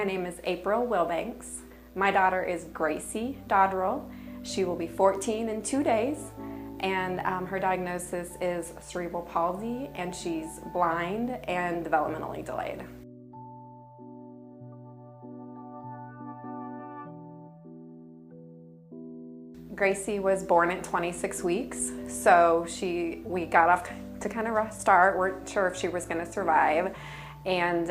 My name is April Wilbanks. My daughter is Gracie Dodrell. She will be 14 in 2 days, and her diagnosis is cerebral palsy, and she's blind and developmentally delayed. Gracie was born at 26 weeks, so we got off to kind of a rough start. Weren't sure if she was going to survive. And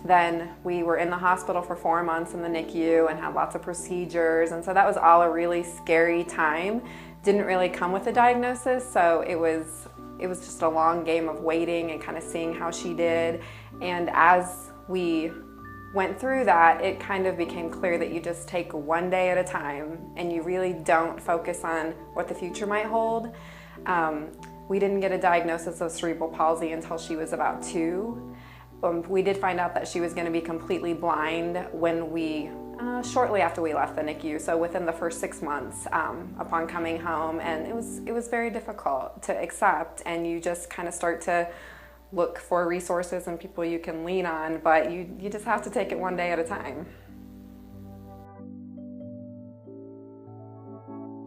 then we were in the hospital for 4 months in the NICU and had lots of procedures, and so that was all a really scary time. Didn't really come with a diagnosis, so it was just a long game of waiting and kind of seeing how she did. And as we went through that, it kind of became clear that you just take one day at a time and you really don't focus on what the future might hold. We didn't get a diagnosis of cerebral palsy until she was about 2. We did find out that she was going to be completely blind when shortly after we left the NICU, so within the first 6 months upon coming home, and it was very difficult to accept, and you just kind of start to look for resources and people you can lean on, but you just have to take it one day at a time.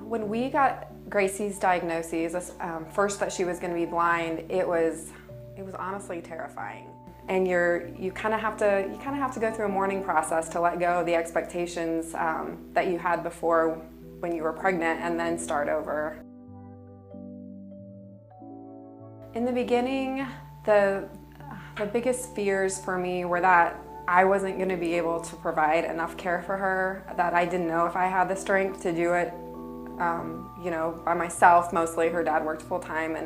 When we got Gracie's diagnosis, first that she was going to be blind, it was honestly terrifying. And you kind of have to go through a mourning process to let go of the expectations that you had before when you were pregnant, and then start over. In the beginning, the biggest fears for me were that I wasn't going to be able to provide enough care for her, that I didn't know if I had the strength to do it, by myself. Mostly her dad worked full-time,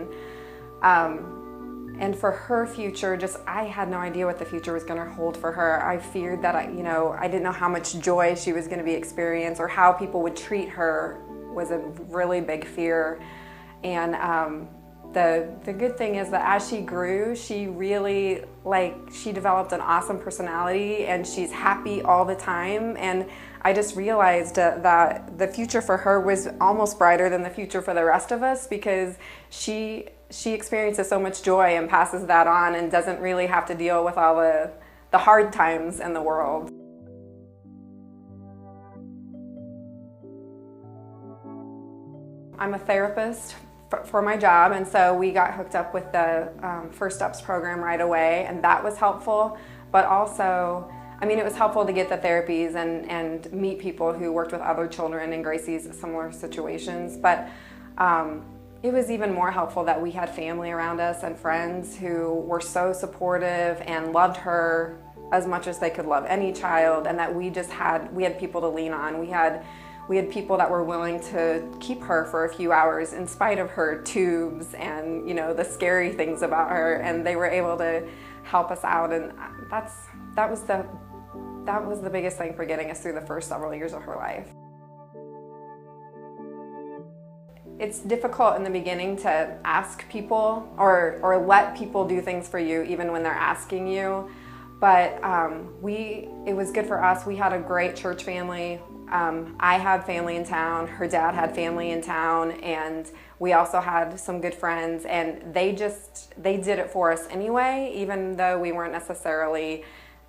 and for her future, I had no idea what the future was going to hold for her. I feared that I didn't know how much joy she was going to be experiencing, or how people would treat her was a really big fear. And the good thing is that as she grew, she really, she developed an awesome personality, and she's happy all the time. And I just realized that the future for her was almost brighter than the future for the rest of us, because she experiences so much joy and passes that on, and doesn't really have to deal with all the hard times in the world. I'm a therapist for my job, and so we got hooked up with the First Steps program right away, and that was helpful. But also, it was helpful to get the therapies and meet people who worked with other children in Gracie's similar situations. But it was even more helpful that we had family around us and friends who were so supportive and loved her as much as they could love any child, and that we had people to lean on. We had people that were willing to keep her for a few hours in spite of her tubes and the scary things about her, and they were able to help us out, and that was the biggest thing for getting us through the first several years of her life. It's difficult in the beginning to ask people or let people do things for you even when they're asking you, but it was good for us. We had a great church family. I had family in town, her dad had family in town, and we also had some good friends, and they did it for us anyway, even though we weren't necessarily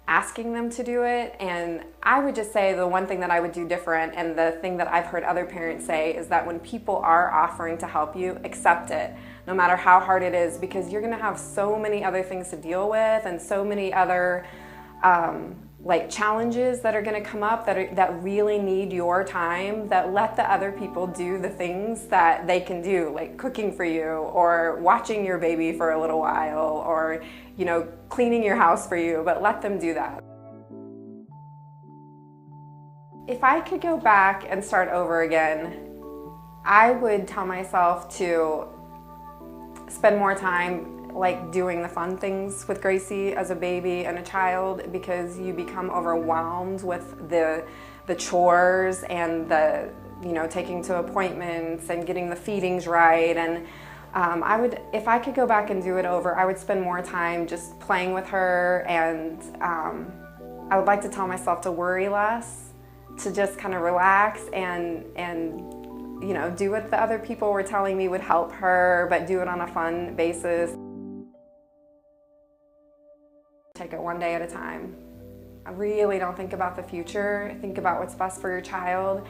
asking them to do it. And I would just say the one thing that I would do different, and the thing that I've heard other parents say, is that when people are offering to help you, accept it, no matter how hard it is, because you're gonna have so many other things to deal with, and so many other challenges that are going to come up that really need your time, that let the other people do the things that they can do, like cooking for you, or watching your baby for a little while, or cleaning your house for you, but let them do that. If I could go back and start over again, I would tell myself to spend more time doing the fun things with Gracie as a baby and a child, because you become overwhelmed with the chores and the taking to appointments and getting the feedings right. And if I could go back and do it over, I would spend more time just playing with her, and I would like to tell myself to worry less, to just kind of relax and do what the other people were telling me would help her, but do it on a fun basis. Take it one day at a time. really don't think about the future. Think about what's best for your child.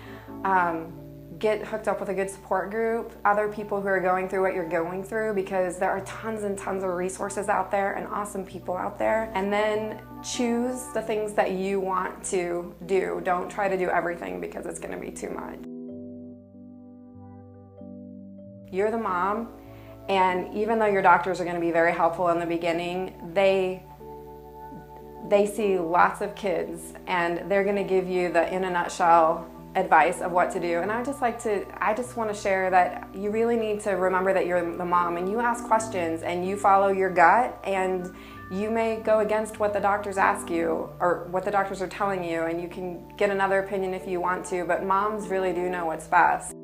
Get hooked up with a good support group, other people who are going through what you're going through, because there are tons and tons of resources out there and awesome people out there. And then choose the things that you want to do. Don't try to do everything because it's going to be too much. You're the mom, and even though your doctors are going to be very helpful in the beginning, they see lots of kids and they're going to give you the in a nutshell advice of what to do. And I just want to share that you really need to remember that you're the mom, and you ask questions and you follow your gut, and you may go against what the doctors ask you or what the doctors are telling you, and you can get another opinion if you want to, but moms really do know what's best.